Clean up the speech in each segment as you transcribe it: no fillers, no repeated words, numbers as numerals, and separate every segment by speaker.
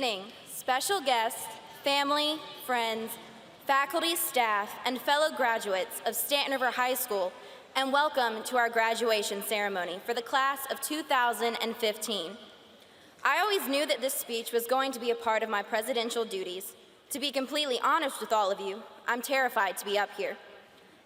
Speaker 1: evening, special guests, family, friends, faculty, staff, and fellow graduates of Staunton River High School, and welcome to our graduation ceremony for the class of 2015. I always knew that this speech was going to be a part of my presidential duties. To be completely honest with all of you, I'm terrified to be up here.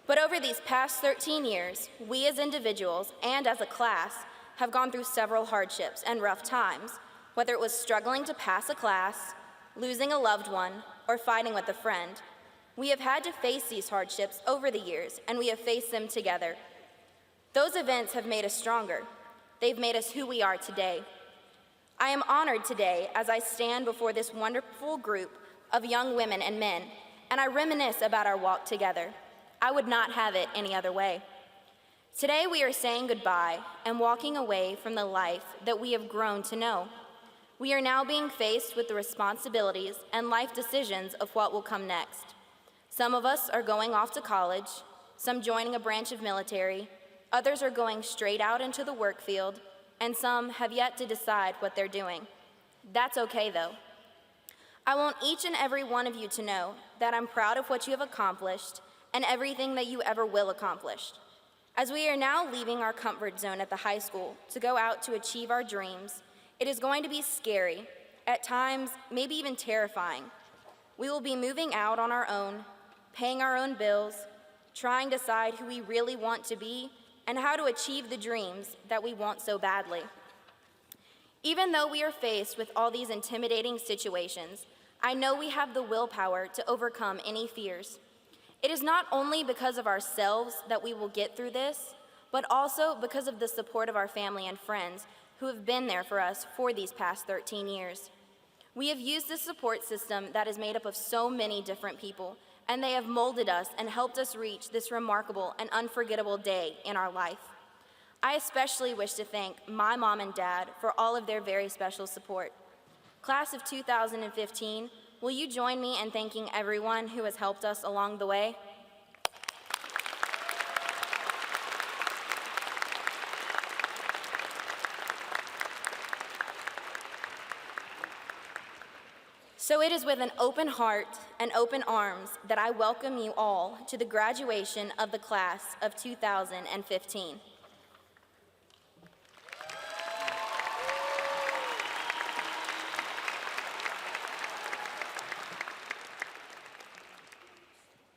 Speaker 1: But over these past 13 years, we as individuals and as a class have gone through several hardships and rough times, whether it was struggling to pass a class, losing a loved one, or fighting with a friend. We have had to face these hardships over the years, and we have faced them together. Those events have made us stronger. They've made us who we are today. I am honored today as I stand before this wonderful group of young women and men, and I reminisce about our walk together. I would not have it any other way. Today we are saying goodbye and walking away from the life that we have grown to know. We are now being faced with the responsibilities and life decisions of what will come next. Some of us are going off to college, some joining a branch of military, others are going straight out into the work field, and some have yet to decide what they're doing. That's okay though. I want each and every one of you to know that I'm proud of what you have accomplished and everything that you ever will accomplish. As we are now leaving our comfort zone at the high school to go out to achieve our dreams, it is going to be scary, at times maybe even terrifying. We will be moving out on our own, paying our own bills, trying to decide who we really want to be and how to achieve the dreams that we want so badly. Even though we are faced with all these intimidating situations, I know we have the willpower to overcome any fears. It is not only because of ourselves that we will get through this, but also because of the support of our family and friends who have been there for us for these past 13 years. We have used this support system that is made up of so many different people, and they have molded us and helped us reach this remarkable and unforgettable day in our life. I especially wish to thank my mom and dad for all of their very special support. Class of 2015, will you join me in thanking everyone who has helped us along the way? So it is with an open heart and open arms that I welcome you all to the graduation of the class of 2015.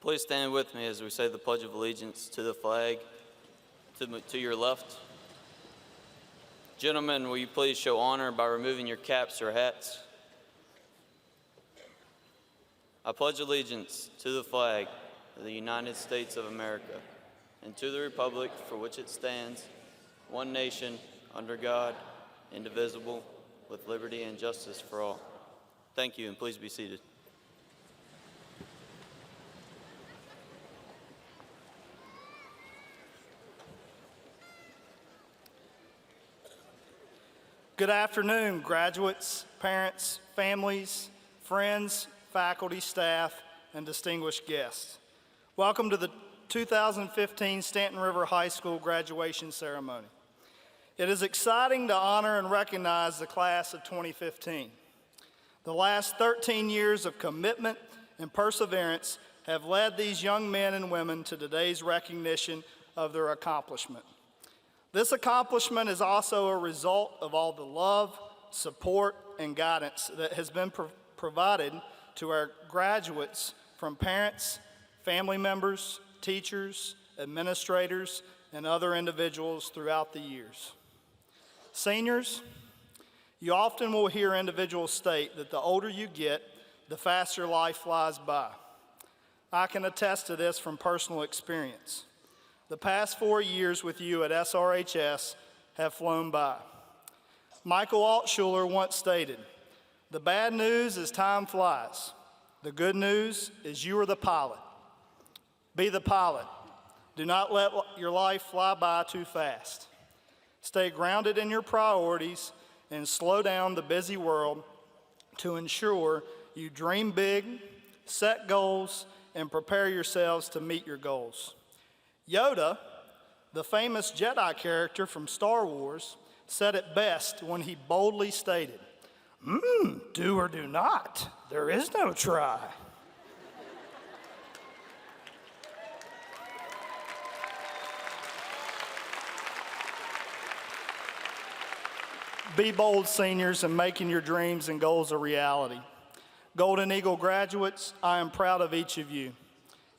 Speaker 2: Please stand with me as we say the Pledge of Allegiance to the flag. To your left. Gentlemen, will you please show honor by removing your caps or hats? I pledge allegiance to the flag of the United States of America and to the republic for which it stands, one nation, under God, indivisible, with liberty and justice for all. Thank you, and please be seated.
Speaker 3: Good afternoon, graduates, parents, families, friends, faculty, staff, and distinguished guests. Welcome to the 2015 Staunton River High School graduation ceremony. It is exciting to honor and recognize the class of 2015. The last 13 years of commitment and perseverance have led these young men and women to today's recognition of their accomplishment. This accomplishment is also a result of all the love, support, and guidance that has been provided to our graduates from parents, family members, teachers, administrators, and other individuals throughout the years. Seniors, you often will hear individuals state that the older you get, the faster life flies by. I can attest to this from personal experience. The past 4 years with you at SRHS have flown by. Michael Altshuler once stated, "The bad news is time flies. The good news is you are the pilot. Be the pilot. Do not let your life fly by too fast. Stay grounded in your priorities and slow down the busy world to ensure you dream big, set goals, and prepare yourselves to meet your goals." Yoda, the famous Jedi character from Star Wars, said it best when he boldly stated, Do or do not. There is no try. Be bold, seniors, in making your dreams and goals a reality. Golden Eagle graduates, I am proud of each of you.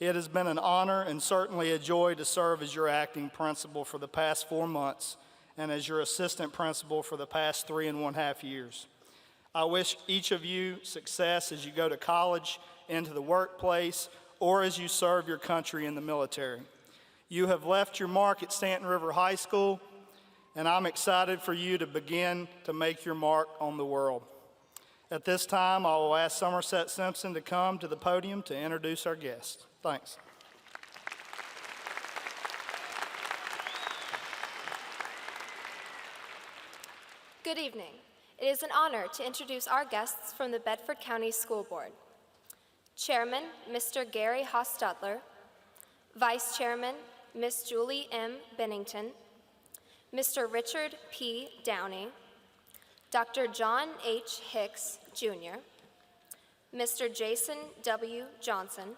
Speaker 3: It has been an honor and certainly a joy to serve as your acting principal for the past 4 months and as your assistant principal for the past 3.5 years. I wish each of you success as you go to college, into the workplace, or as you serve your country in the military. You have left your mark at Staunton River High School, and I'm excited for you to begin to make your mark on the world. At this time, I will ask Somerset Simpson to come to the podium to introduce our guests. Thanks.
Speaker 4: Good evening. It is an honor to introduce our guests from the Bedford County School Board. Chairman, Mr. Gary Hostetler. Vice Chairman, Ms. Julie M. Bennington. Mr. Richard P. Downey, Dr. John H. Hicks, Jr., Mr. Jason W. Johnson,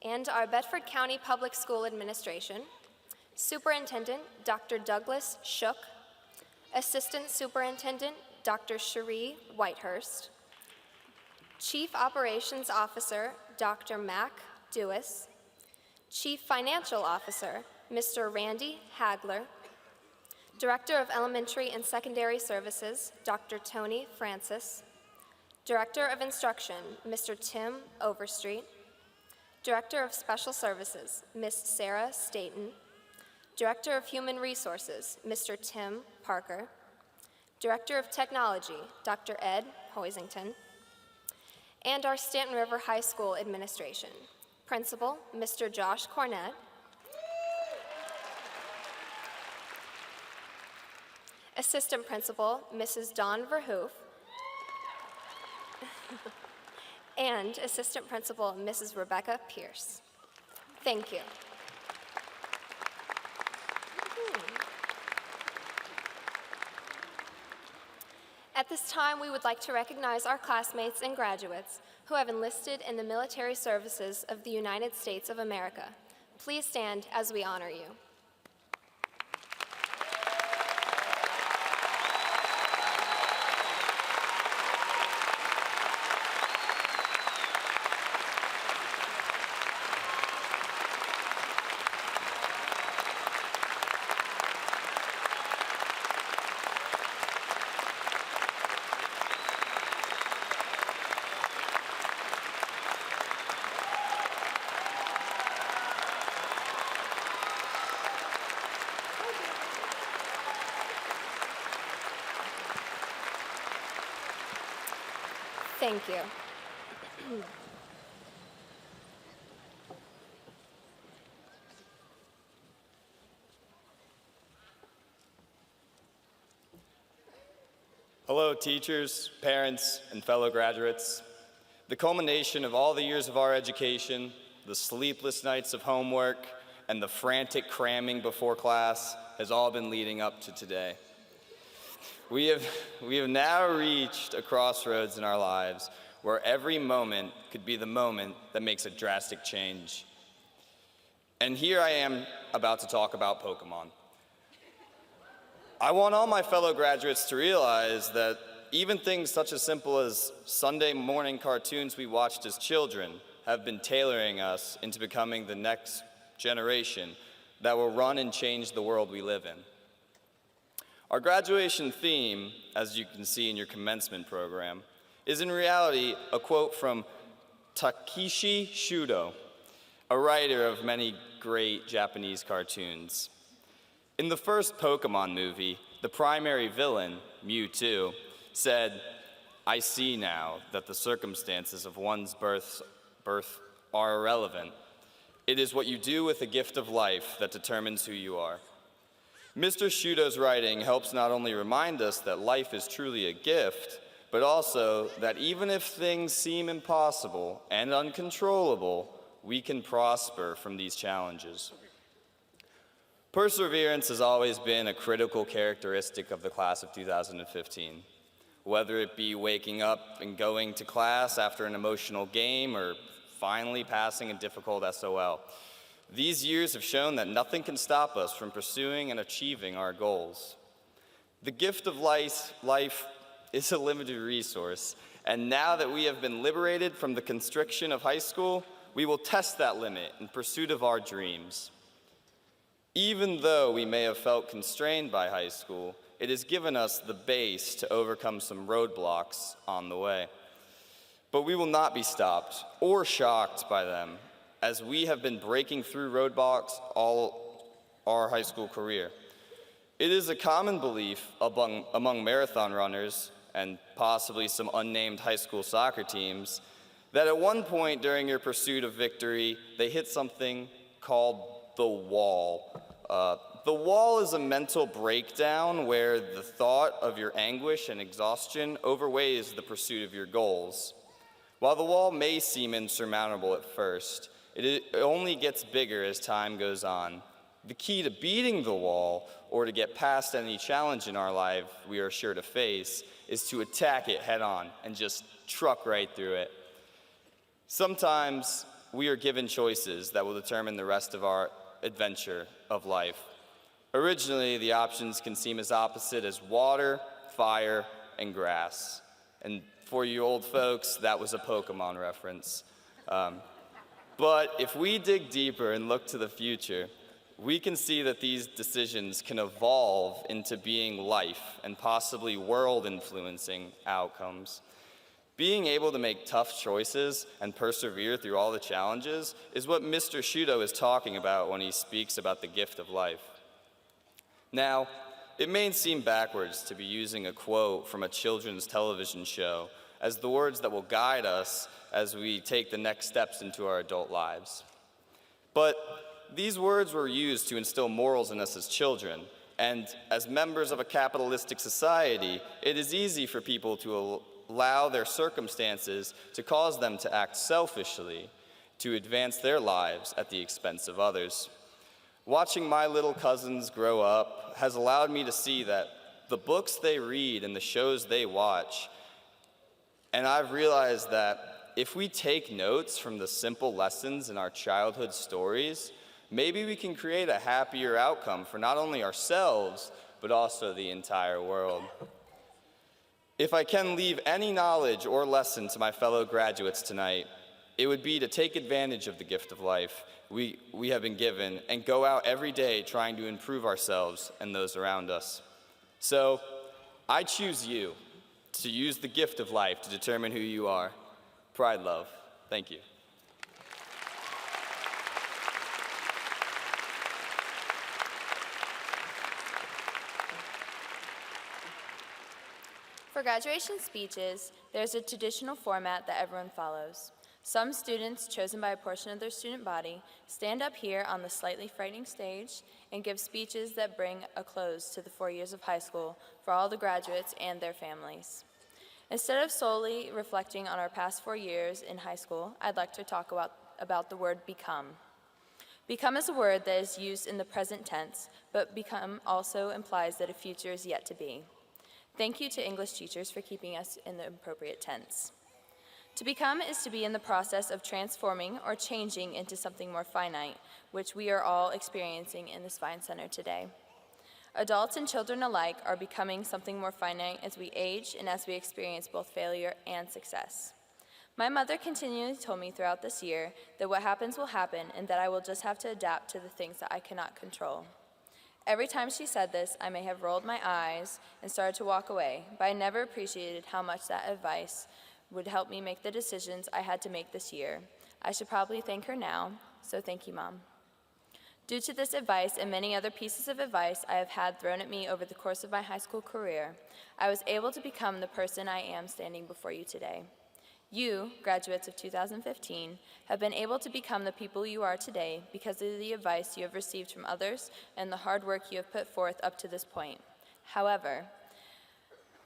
Speaker 4: and our Bedford County Public School Administration, Superintendent Dr. Douglas Shook, Assistant Superintendent Dr. Cherie Whitehurst, Chief Operations Officer Dr. Mac Dewis, Chief Financial Officer, Mr. Randy Hagler, Director of Elementary and Secondary Services, Dr. Tony Francis, Director of Instruction, Mr. Tim Overstreet, Director of Special Services, Ms. Sarah Staton, Director of Human Resources, Mr. Tim Parker, Director of Technology, Dr. Ed Hoisington, and our Staunton River High School Administration. Principal, Mr. Josh Cornett. Assistant Principal, Mrs. Dawn Verhoof. And Assistant Principal, Mrs. Rebecca Pierce. Thank you. At this time, we would like to recognize our classmates and graduates who have enlisted in the military services of the United States of America. Please stand as we honor you. Thank you.
Speaker 5: Hello, teachers, parents, and fellow graduates. The culmination of all the years of our education, the sleepless nights of homework, and the frantic cramming before class has all been leading up to today. We have now reached a crossroads in our lives where every moment could be the moment that makes a drastic change. And here I am about to talk about Pokemon. I want all my fellow graduates to realize that even things such as simple as Sunday morning cartoons we watched as children have been tailoring us into becoming the next generation that will run and change the world we live in. Our graduation theme, as you can see in your commencement program, is in reality a quote from Takeshi Shudo, a writer of many great Japanese cartoons. In the first Pokemon movie, the primary villain, Mewtwo, said, "I see now that the circumstances of one's birth are irrelevant. It is what you do with the gift of life that determines who you are." Mr. Shudo's writing helps not only remind us that life is truly a gift, but also that even if things seem impossible and uncontrollable, we can prosper from these challenges. Perseverance has always been a critical characteristic of the class of 2015. Whether it be waking up and going to class after an emotional game or finally passing a difficult SOL. These years have shown that nothing can stop us from pursuing and achieving our goals. The gift of life is a limited resource, and now that we have been liberated from the constriction of high school, we will test that limit in pursuit of our dreams. Even though we may have felt constrained by high school, it has given us the base to overcome some roadblocks on the way. But we will not be stopped or shocked by them, as we have been breaking through roadblocks all our high school career. It is a common belief among marathon runners and possibly some unnamed high school soccer teams that at one point during your pursuit of victory, they hit something called the wall. The wall is a mental breakdown where the thought of your anguish and exhaustion overweighs the pursuit of your goals. While the wall may seem insurmountable at first, it only gets bigger as time goes on. The key to beating the wall, or to get past any challenge in our life we are sure to face, is to attack it head on and just truck right through it. Sometimes we are given choices that will determine the rest of our adventure of life. Originally, the options can seem as opposite as water, fire, and grass. And for you old folks, that was a Pokemon reference. But if we dig deeper and look to the future, we can see that these decisions can evolve into being life and possibly world-influencing outcomes. Being able to make tough choices and persevere through all the challenges is what Mr. Shudo is talking about when he speaks about the gift of life. Now, it may seem backwards to be using a quote from a children's television show as the words that will guide us as we take the next steps into our adult lives. But these words were used to instill morals in us as children, and as members of a capitalistic society, it is easy for people to allow their circumstances to cause them to act selfishly, to advance their lives at the expense of others. Watching my little cousins grow up has allowed me to see that the books they read and the shows they watch, and I've realized that if we take notes from the simple lessons in our childhood stories, maybe we can create a happier outcome for not only ourselves, but also the entire world. If I can leave any knowledge or lesson to my fellow graduates tonight, it would be to take advantage of the gift of life we have been given and go out every day trying to improve ourselves and those around us. So, I choose you to use the gift of life to determine who you are. Pride, love. Thank you.
Speaker 1: For graduation speeches, there's a traditional format that everyone follows. Some students, chosen by a portion of their student body, stand up here on the slightly frightening stage and give speeches that bring a close to the 4 years of high school for all the graduates and their families. Instead of solely reflecting on our past 4 years in high school, I'd like to talk about the word become. Become is a word that is used in the present tense, but become also implies that a future is yet to be. Thank you to English teachers for keeping us in the appropriate tense. To become is to be in the process of transforming or changing into something more finite, which we are all experiencing in this Vine Center today. Adults and children alike are becoming something more finite as we age and as we experience both failure and success. My mother continually told me throughout this year that what happens will happen and that I will just have to adapt to the things that I cannot control. Every time she said this, I may have rolled my eyes and started to walk away, but I never appreciated how much that advice would help me make the decisions I had to make this year. I should probably thank her now, so thank you, Mom. Due to this advice and many other pieces of advice I have had thrown at me over the course of my high school career, I was able to become the person I am standing before you today. You, graduates of 2015, have been able to become the people you are today because of the advice you have received from others and the hard work you have put forth up to this point. However,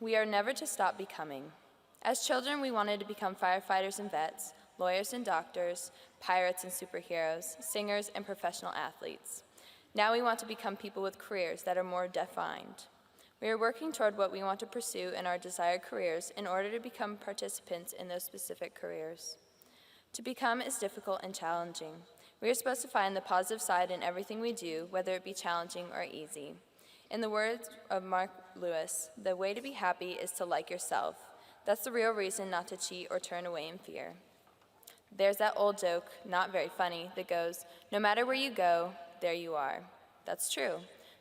Speaker 1: we are never to stop becoming. As children, we wanted to become firefighters and vets, lawyers and doctors, pirates and superheroes, singers and professional athletes.
Speaker 6: Now we want to become people with careers that are more defined. We are working toward what we want to pursue in our desired careers in order to become participants in those specific careers. To become is difficult and challenging. We are supposed to find the positive side in everything we do, whether it be challenging or easy. In the words of Mark Lewis, the way to be happy is to like yourself. That's the real reason not to cheat or turn away in fear. There's that old joke, not very funny, that goes, no matter where you go, there you are. That's true.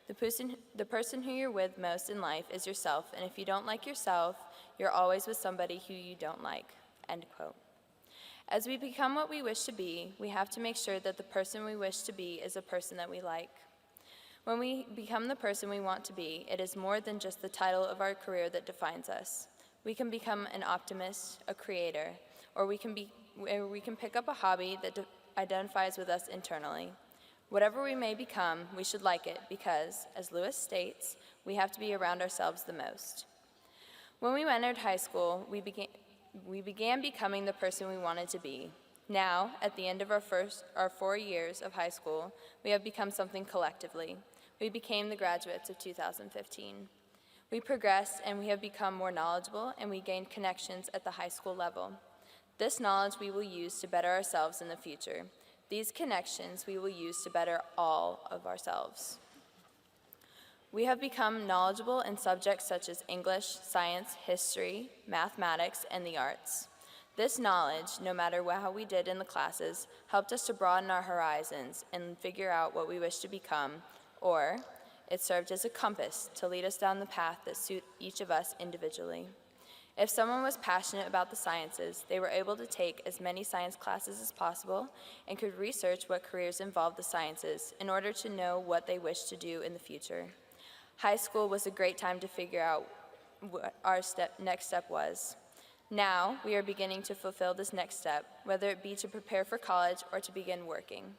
Speaker 6: The person who you're with most in life is yourself, and if you don't like yourself, you're always with somebody who you don't like. End quote. As we become what we wish to be, we have to make sure that the person we wish to be is a person that we like. When we become the person we want to be, it is more than just the title of our career that defines us. We can become an optimist, a creator, or we can pick up a hobby that identifies with us internally. Whatever we may become, we should like it because, as Lewis states, we have to be around ourselves the most. When we entered high school, we began becoming the person we wanted to be. Now, at the end of our 4 years of high school, we have become something collectively. We became the graduates of 2015. We progressed and we have become more knowledgeable and we gained connections at the high school level. This knowledge we will use to better ourselves in the future. These connections we will use to better all of ourselves. We have become knowledgeable in subjects such as English, science, history, mathematics, and the arts. This knowledge, no matter how we did in the classes, helped us to broaden our horizons and figure out what we wish to become, or it served as a compass to lead us down the path that suit each of us individually. If someone was passionate about the sciences, they were able to take as many science classes as possible and could research what careers involved the sciences in order to know what they wished to do in the future. High school was a great time to figure out what our next step was. Now, we are beginning to fulfill this next step, whether it be to prepare for college or to begin working.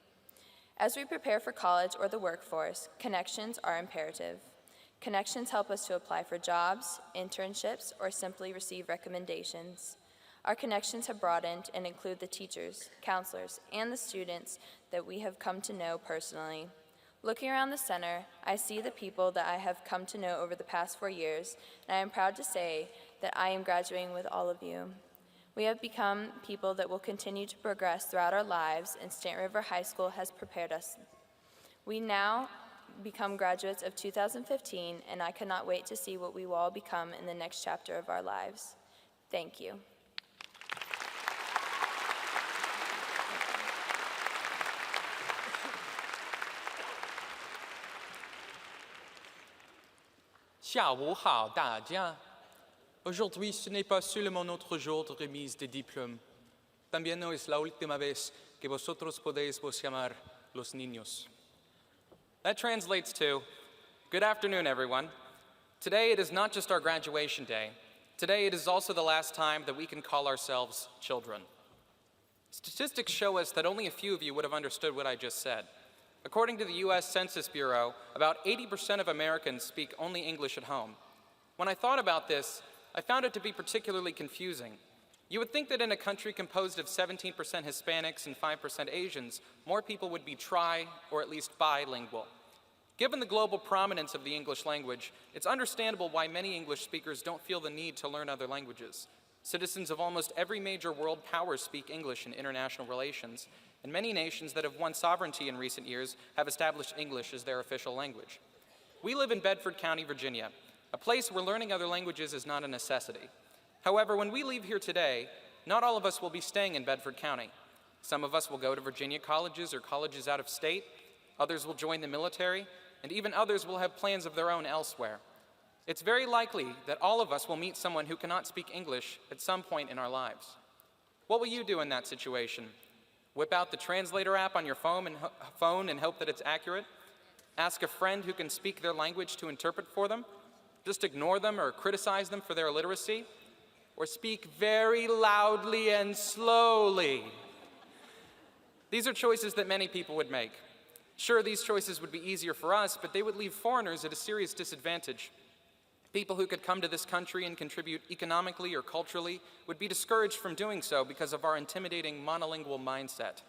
Speaker 6: As we prepare for college or the workforce, connections are imperative. Connections help us to apply for jobs, internships, or simply receive recommendations. Our connections have broadened and include the teachers, counselors, and the students that we have come to know personally. Looking around the center, I see the people that I have come to know over the past 4 years, and I am proud to say that I am graduating with all of you. We have become people that will continue to progress throughout our lives, and Staunton River High School has prepared us. We now become graduates of 2015, and I cannot wait to see what we will all become in the next chapter of our lives. Thank you.
Speaker 7: Aujourd'hui, ce n'est pas seulement notre jour de remise des diplômes. También no es la última vez que vosotros podéis vos llamar los niños.
Speaker 8: That translates to, good afternoon, everyone. Today it is not just our graduation day. Today it is also the last time that we can call ourselves children. Statistics show us that only a few of you would have understood what I just said. According to the U.S. Census Bureau, about 80% of Americans speak only English at home. When I thought about this, I found it to be particularly confusing. You would think that in a country composed of 17% Hispanics and 5% Asians, more people would be tri, or at least bilingual. Given the global prominence of the English language, it's understandable why many English speakers don't feel the need to learn other languages. Citizens of almost every major world power speak English in international relations, and many nations that have won sovereignty in recent years have established English as their official language. We live in Bedford County, Virginia, a place where learning other languages is not a necessity. However, when we leave here today, not all of us will be staying in Bedford County. Some of us will go to Virginia colleges or colleges out of state, others will join the military, and even others will have plans of their own elsewhere. It's very likely that all of us will meet someone who cannot speak English at some point in our lives. What will you do in that situation? Whip out the translator app on your phone and hope that it's accurate? Ask a friend who can speak their language to interpret for them? Just ignore them or criticize them for their illiteracy? Or speak very loudly and slowly? These are choices that many people would make. Sure, these choices would be easier for us, but they would leave foreigners at a serious disadvantage. People who could come to this country and contribute economically or culturally would be discouraged from doing so because of our intimidating monolingual mindset.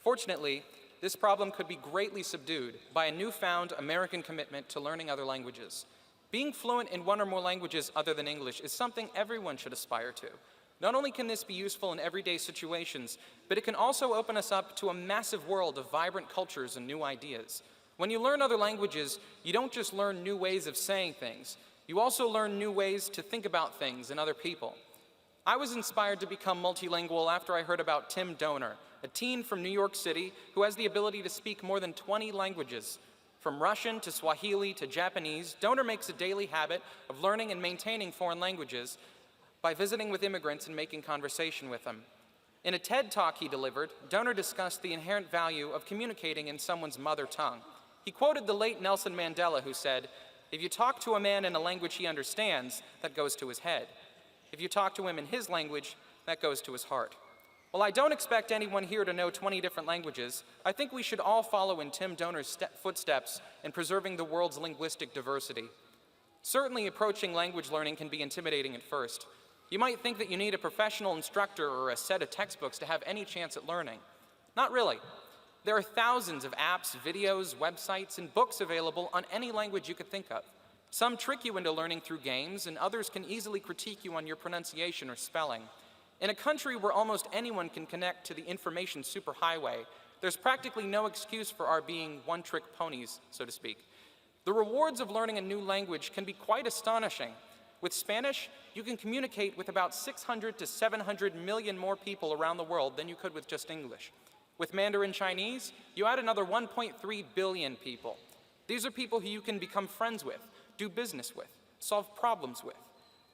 Speaker 8: Fortunately, this problem could be greatly subdued by a newfound American commitment to learning other languages. Being fluent in one or more languages other than English is something everyone should aspire to. Not only can this be useful in everyday situations, but it can also open us up to a massive world of vibrant cultures and new ideas. When you learn other languages, you don't just learn new ways of saying things, you also learn new ways to think about things and other people. I was inspired to become multilingual after I heard about Tim Donor, a teen from New York City who has the ability to speak more than 20 languages. From Russian to Swahili to Japanese, Donor makes a daily habit of learning and maintaining foreign languages by visiting with immigrants and making conversation with them. In a TED Talk he delivered, Donor discussed the inherent value of communicating in someone's mother tongue. He quoted the late Nelson Mandela, who said, "If you talk to a man in a language he understands, that goes to his head. If you talk to him in his language, that goes to his heart." While I don't expect anyone here to know 20 different languages, I think we should all follow in Tim Donor's footsteps in preserving the world's linguistic diversity. Certainly, approaching language learning can be intimidating at first. You might think that you need a professional instructor or a set of textbooks to have any chance at learning. Not really. There are thousands of apps, videos, websites, and books available on any language you could think of. Some trick you into learning through games, and others can easily critique you on your pronunciation or spelling. In a country where almost anyone can connect to the information superhighway, there's practically no excuse for our being one-trick ponies, so to speak. The rewards of learning a new language can be quite astonishing. With Spanish, you can communicate with about 600 to 700 million more people around the world than you could with just English. With Mandarin Chinese, you add another 1.3 billion people. These are people who you can become friends with, do business with, solve problems with.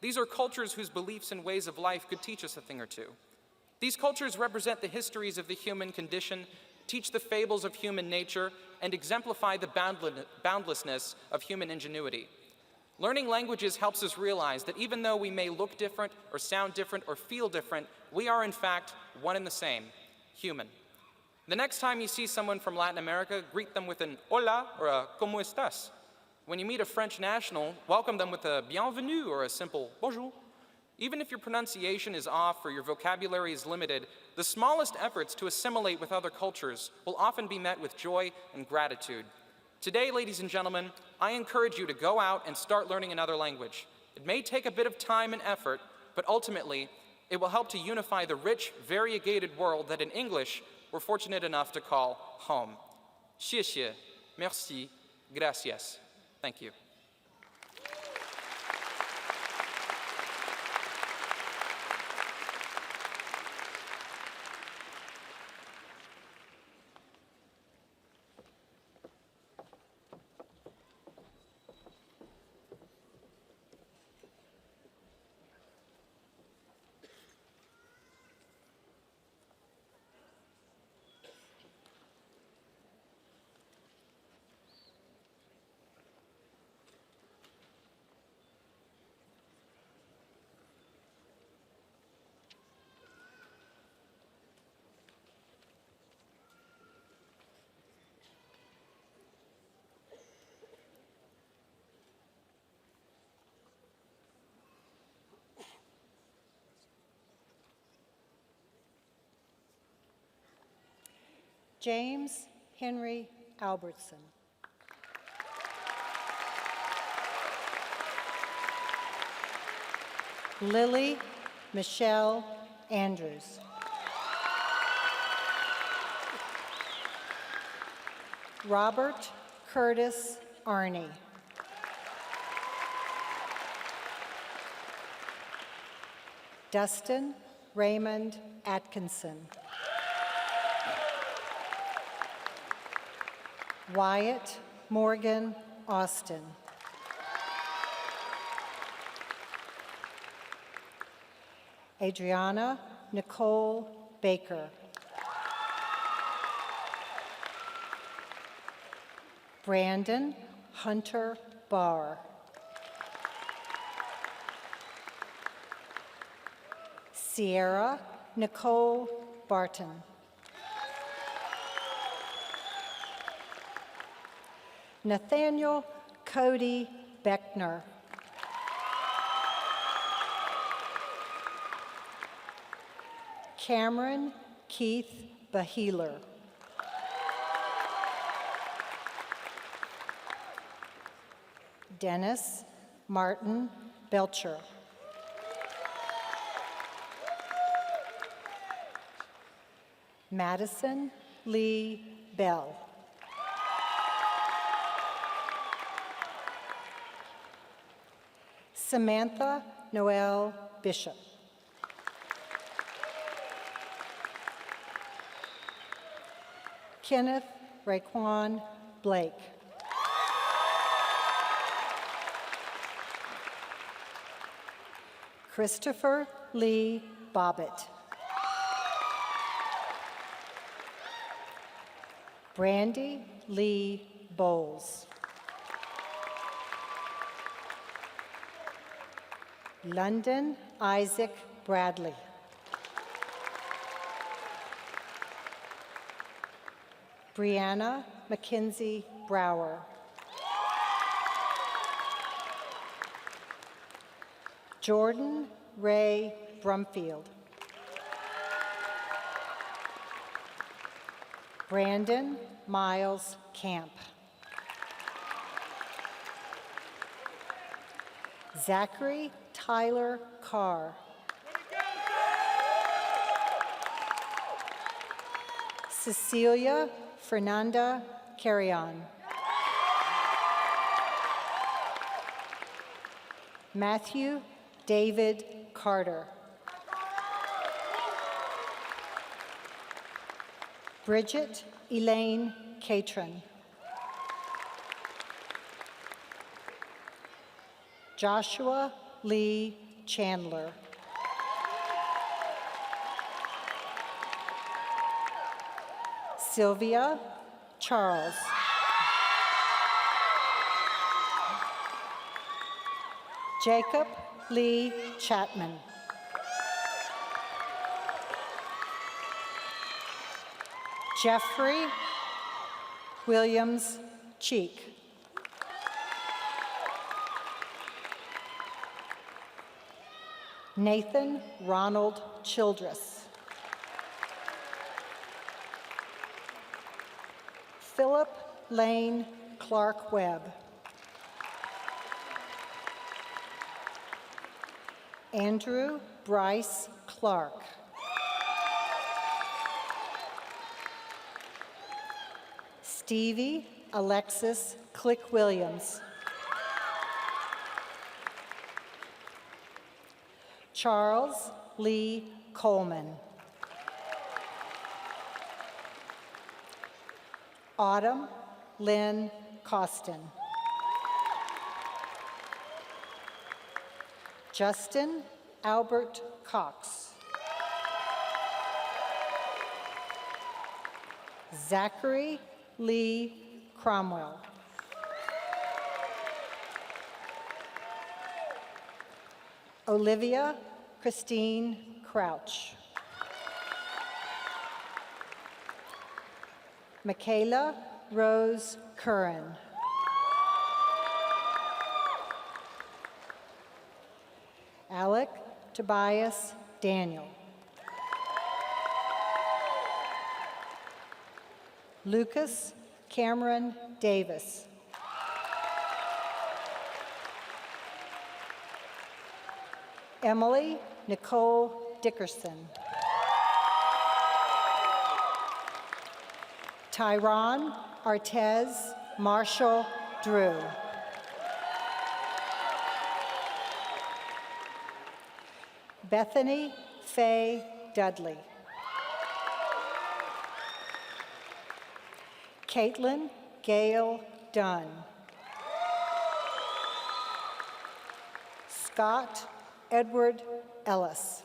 Speaker 8: These are cultures whose beliefs and ways of life could teach us a thing or two. These cultures represent the histories of the human condition, teach the fables of human nature, and exemplify the boundlessness of human ingenuity. Learning languages helps us realize that even though we may look different or sound different or feel different, we are in fact one and the same, human. The next time you see someone from Latin America, greet them with an hola or a ¿cómo estás? When you meet a French national, welcome them with a bienvenue or a simple bonjour. Even if your pronunciation is off or your vocabulary is limited, the smallest efforts to assimilate with other cultures will often be met with joy and gratitude. Today, ladies and gentlemen, I encourage you to go out and start learning another language. It may take a bit of time and effort, but ultimately, it will help to unify the rich, variegated world that in English, we're fortunate enough to call home. 谢谢, merci, gracias. Thank you.
Speaker 9: James Henry Albertson. Lily Michelle Andrews. Robert Curtis Arney. Dustin Raymond Atkinson. Wyatt Morgan Austin. Adriana Nicole Baker. Brandon Hunter Barr. Sierra Nicole Barton. Nathaniel Cody Beckner. Cameron Keith Baheeler. Dennis Martin Belcher. Madison Lee Bell. Samantha Noel Bishop. Kenneth Raekwon Blake. Christopher Lee Bobbitt. Brandy Lee Bowles. London Isaac Bradley. Brianna Mackenzie Brower. Jordan Ray Brumfield. Brandon Miles Camp. Zachary Tyler Carr. Cecilia Fernanda Carrion. Matthew David Carter. Bridget Elaine Catron. Joshua Lee Chandler. Sylvia Charles. Jacob Lee Chapman. Jeffrey Williams Cheek. Nathan Ronald Childress. Philip Lane Clark Webb. Andrew Bryce Clark. Stevie Alexis Click Williams. Charles Lee Coleman. Autumn Lynn Costin. Justin Albert Cox. Zachary Lee Cromwell. Olivia Christine Crouch. Michaela Rose Curran. Alec Tobias Daniel. Lucas Cameron Davis. Emily Nicole Dickerson. Tyron Artez Marshall Drew. Bethany Faye Dudley. Caitlin Gail Dunn. Scott Edward Ellis.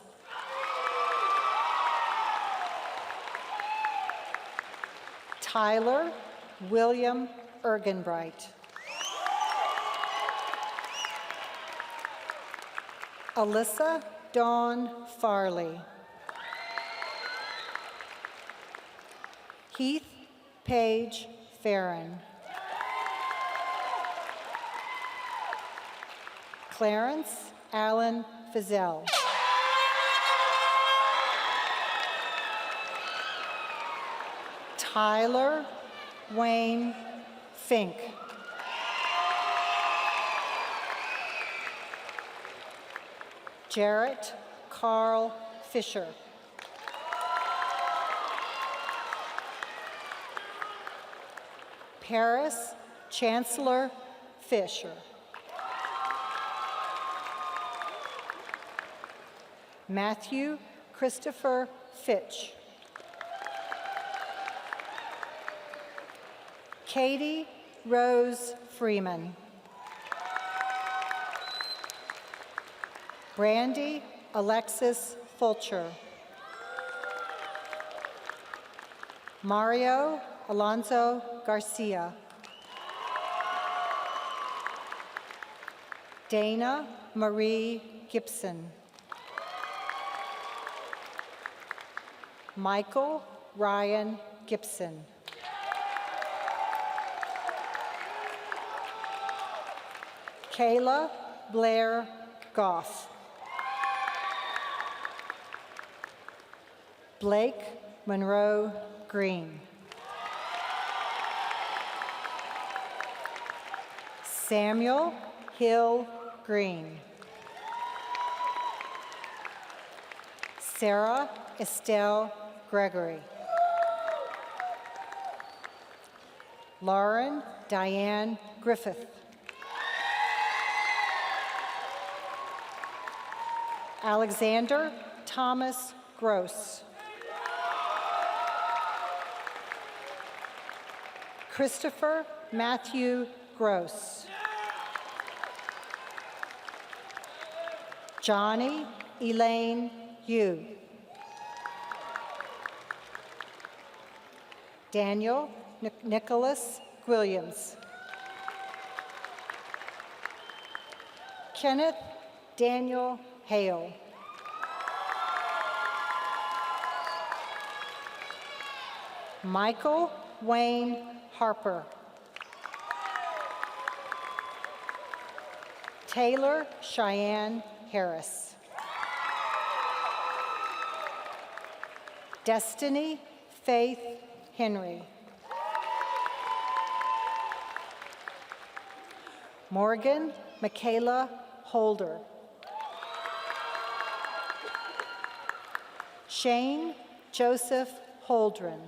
Speaker 9: Tyler William Ergenbright. Alyssa Dawn Farley. Heath Paige Farron. Clarence Allen Fizell. Tyler Wayne Fink. Jarrett Carl Fisher. Paris Chancellor Fisher. Matthew Christopher Fitch. Katie Rose Freeman. Brandy Alexis Fulcher. Mario Alonso Garcia. Dana Marie Gibson. Michael Ryan Gibson. Kayla Blair Goff. Blake Monroe Green. Samuel Hill Green. Sarah Estelle Gregory. Lauren Diane Griffith. Alexander Thomas Gross. Christopher Matthew Gross. Johnny Elaine Yu. Daniel Nicholas Williams. Kenneth Daniel Hale. Michael Wayne Harper. Taylor Cheyenne Harris. Destiny Faith Henry. Morgan Michaela Holder. Shane Joseph Holdren.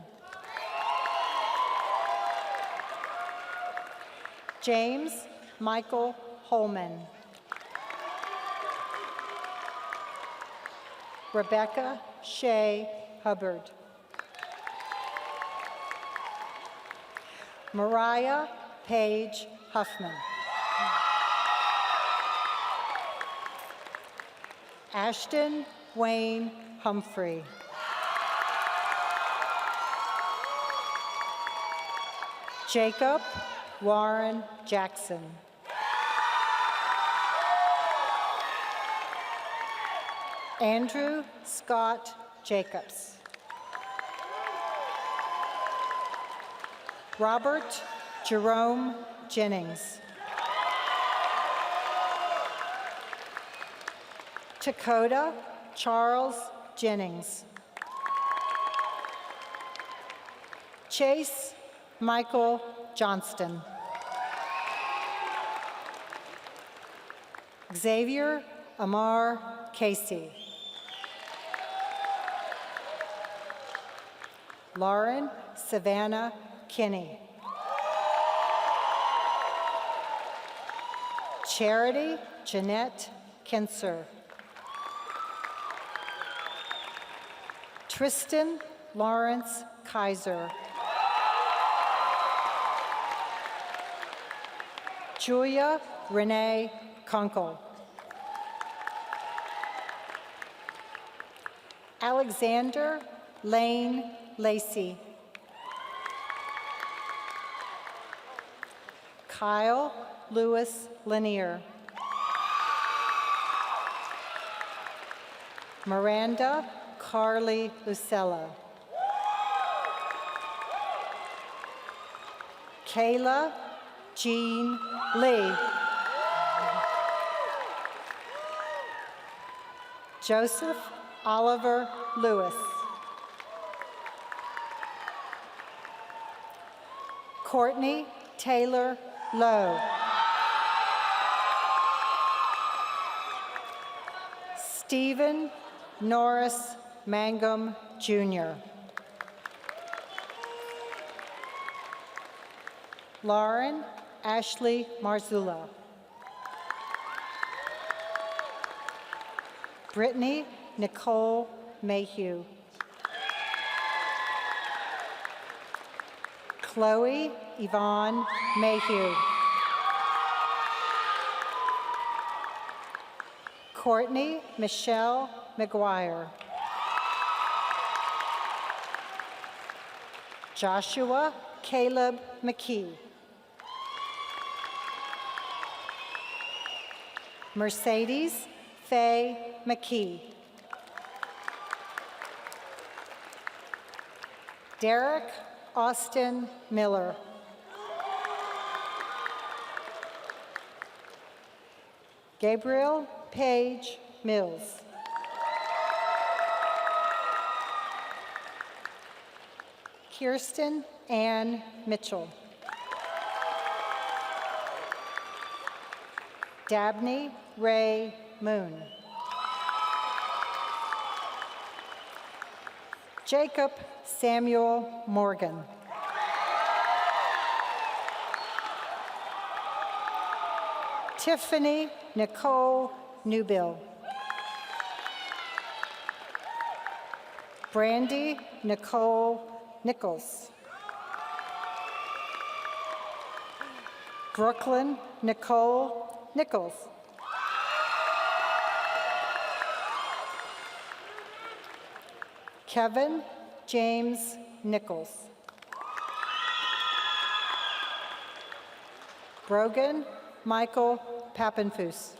Speaker 9: James Michael Holman. Rebecca Shea Hubbard. Mariah Page Huffman. Ashton Wayne Humphrey. Jacob Warren Jackson. Andrew Scott Jacobs. Robert Jerome Jennings. Dakota Charles Jennings. Chase Michael Johnston. Xavier Amar Casey. Lauren Savannah Kinney. Charity Jeanette Kinser. Tristan Lawrence Kaiser. Julia Renee Kunkel. Alexander Lane Lacey. Kyle Lewis Lanier. Miranda Carly Lucella. Kayla Jean Lee. Joseph Oliver Lewis. Courtney Taylor Lowe. Stephen Norris Mangum, Jr. Lauren Ashley Marzullo. Brittany Nicole Mayhew. Chloe Yvonne Mayhew. Courtney Michelle McGuire. Joshua Caleb McKee. Mercedes Faye McKee. Derek Austin Miller. Gabriel Page Mills. Kirsten Ann Mitchell. Dabney Ray Moon. Jacob Samuel Morgan. Tiffany Nicole Newbill. Brandy Nicole Nichols. Brooklyn Nicole Nichols. Kevin James Nichols. Brogan Michael Pappenfuss.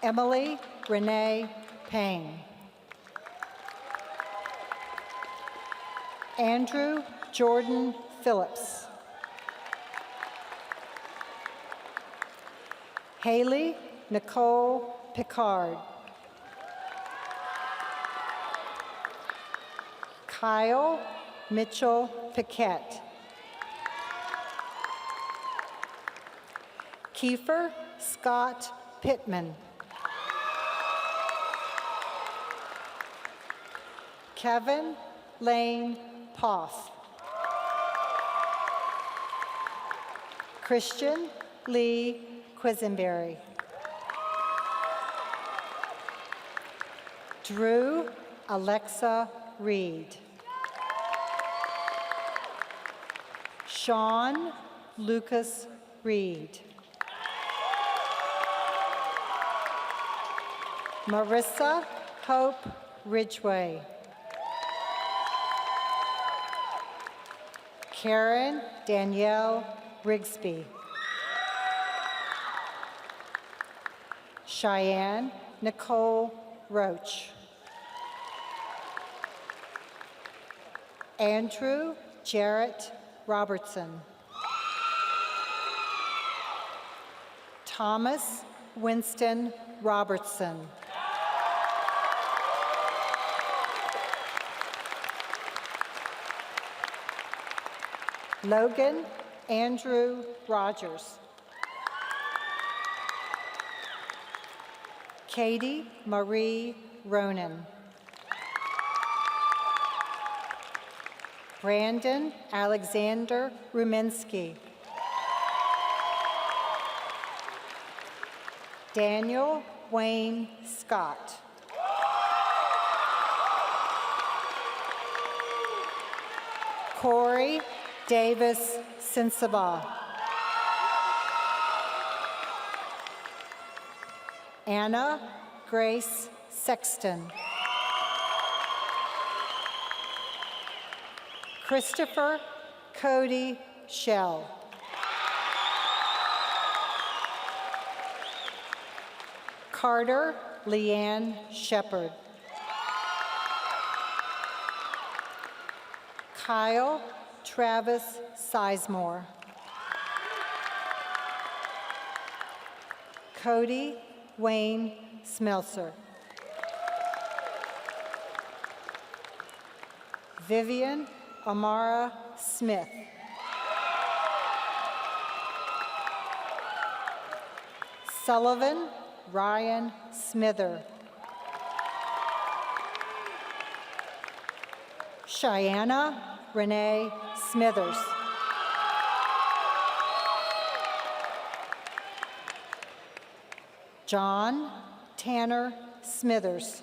Speaker 9: Emily Renee Payne. Andrew Jordan Phillips. Haley Nicole Picard. Kyle Mitchell Paquette. Kiefer Scott Pittman. Kevin Lane Poff. Christian Lee Quisenberry. Drew Alexa Reed. Sean Lucas Reed. Marissa Hope Ridgway. Karen Danielle Rigsby. Cheyenne Nicole Roach. Andrew Jarrett Robertson. Thomas Winston Robertson. Logan Andrew Rogers. Katie Marie Ronan. Brandon Alexander Ruminski. Daniel Wayne Scott. Corey Davis Sinsaba. Anna Grace Sexton. Christopher Cody Shell. Carter Leanne Shepard. Kyle Travis Sizemore. Cody Wayne Smelser. Vivian Amara Smith. Sullivan Ryan Smither. Cheyenne Renee Smithers. John Tanner Smithers.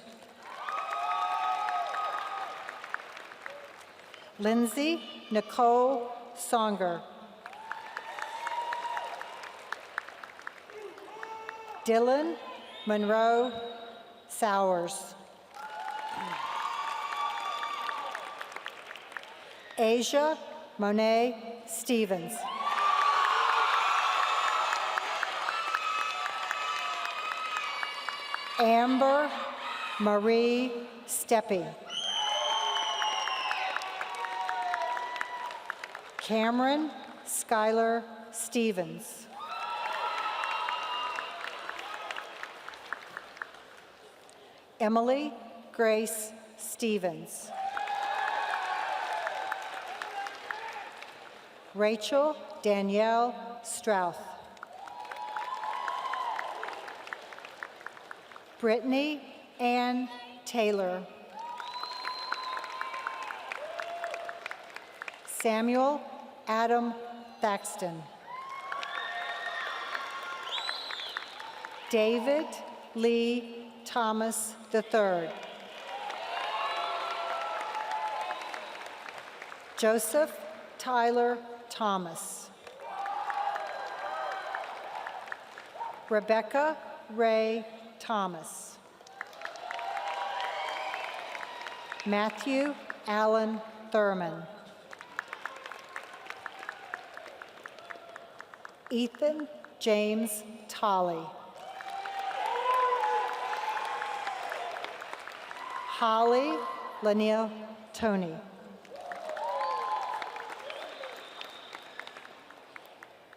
Speaker 9: Lindsay Nicole Songer. Dylan Monroe Sowers. Asia Monet Stevens. Amber Marie Steppe. Cameron Skylar Stevens. Emily Grace Stevens. Rachel Danielle Strouth. Brittany Ann Taylor. Samuel Adam Thaxton. David Lee Thomas III. Joseph Tyler Thomas. Rebecca Ray Thomas. Matthew Allen Thurman. Ethan James Tolley. Holly Lanier Tony.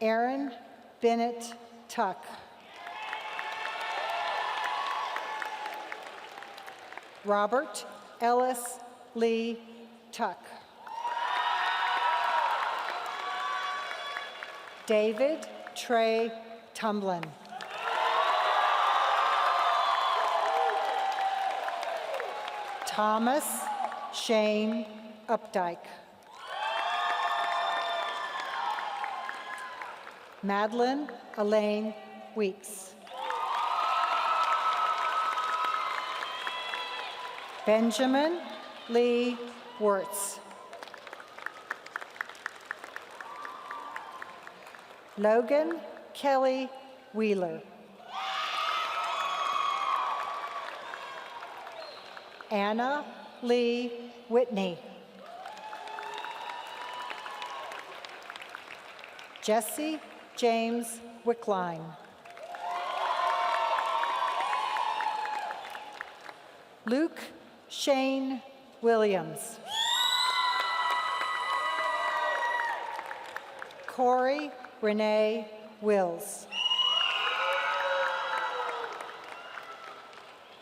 Speaker 9: Aaron Bennett Tuck. Robert Ellis Lee Tuck. David Trey Tumblin. Thomas Shane Updike. Madeline Elaine Weeks. Benjamin Lee Wirtz. Logan Kelly Wheeler. Anna Lee Whitney. Jesse James Wickline. Luke Shane Williams. Corey Renee Wills.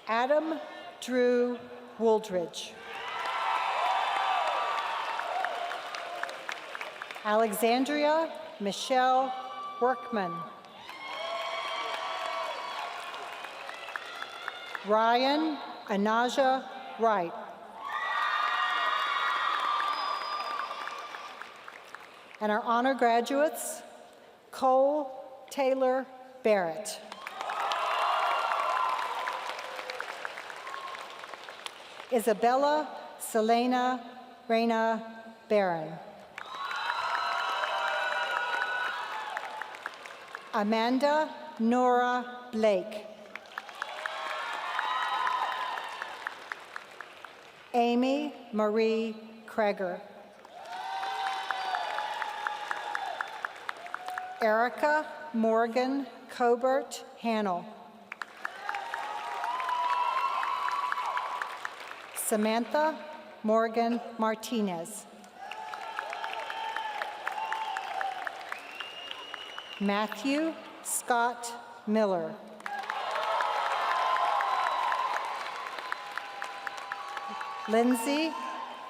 Speaker 9: Adam Drew Wooldridge. Alexandria Michelle Workman. Ryan Anaja Wright. And our honor graduates, Cole Taylor Barrett. Isabella Selena Reyna Barron. Amanda Nora Blake. Amy Marie Kreger. Erica Morgan Cobert Hannell. Samantha Morgan Martinez. Matthew Scott Miller. Lindsay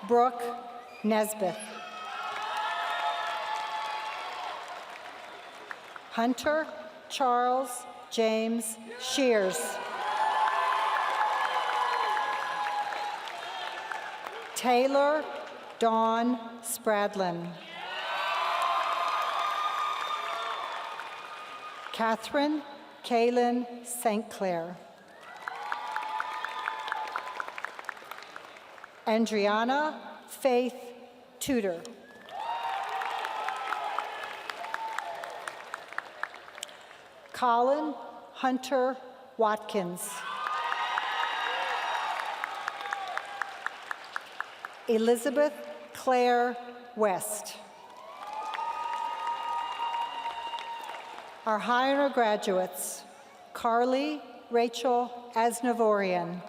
Speaker 9: Brooke Nesbitt. Hunter Charles James Shears. Taylor Dawn Spradlin. Catherine Kaylin St. Clair. Andriana Faith Tudor. Colin Hunter Watkins. Elizabeth Claire West. Our high honor graduates, Carly Rachel Asnavorian.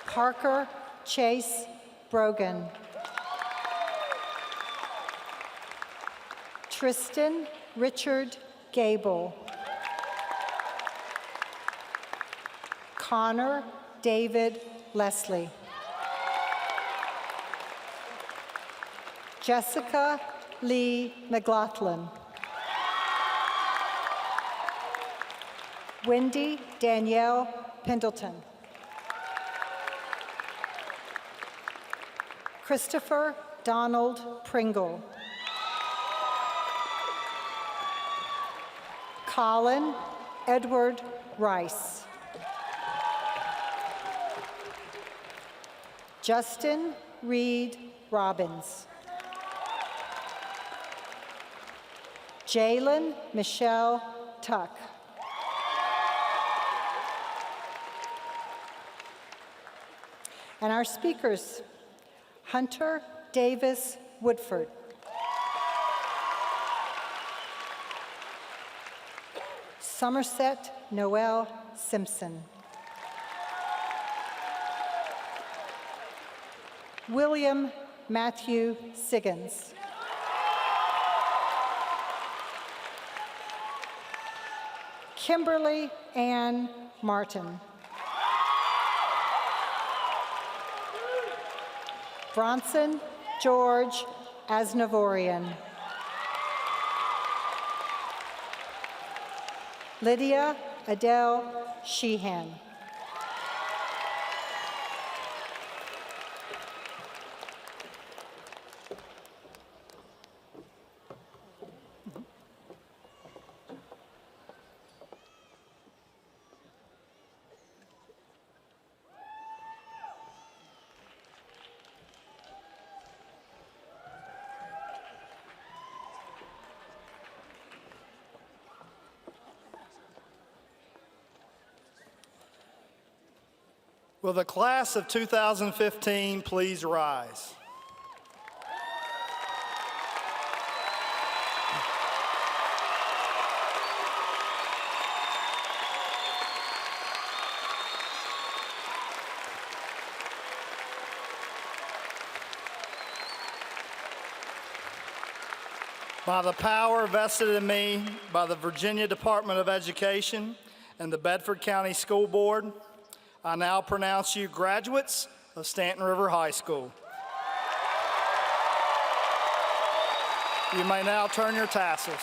Speaker 9: Parker Chase Brogan. Tristan Richard Gable. Connor David Leslie. Jessica Lee McLaughlin. Wendy Danielle Pendleton. Christopher Donald Pringle. Colin Edward Rice. Justin Reed Robbins. Jalen Michelle Tuck. And our speakers, Hunter Davis Woodford. Somerset Noel Simpson. William Matthew Siggins. Kimberly Ann Martin. Bronson George Asnavorian. Lydia Adele Sheehan.
Speaker 3: Will the class of 2015 please rise? By the power vested in me by the Virginia Department of Education and the Bedford County School Board, I now pronounce you graduates of Staunton River High School. You may now turn your tassels.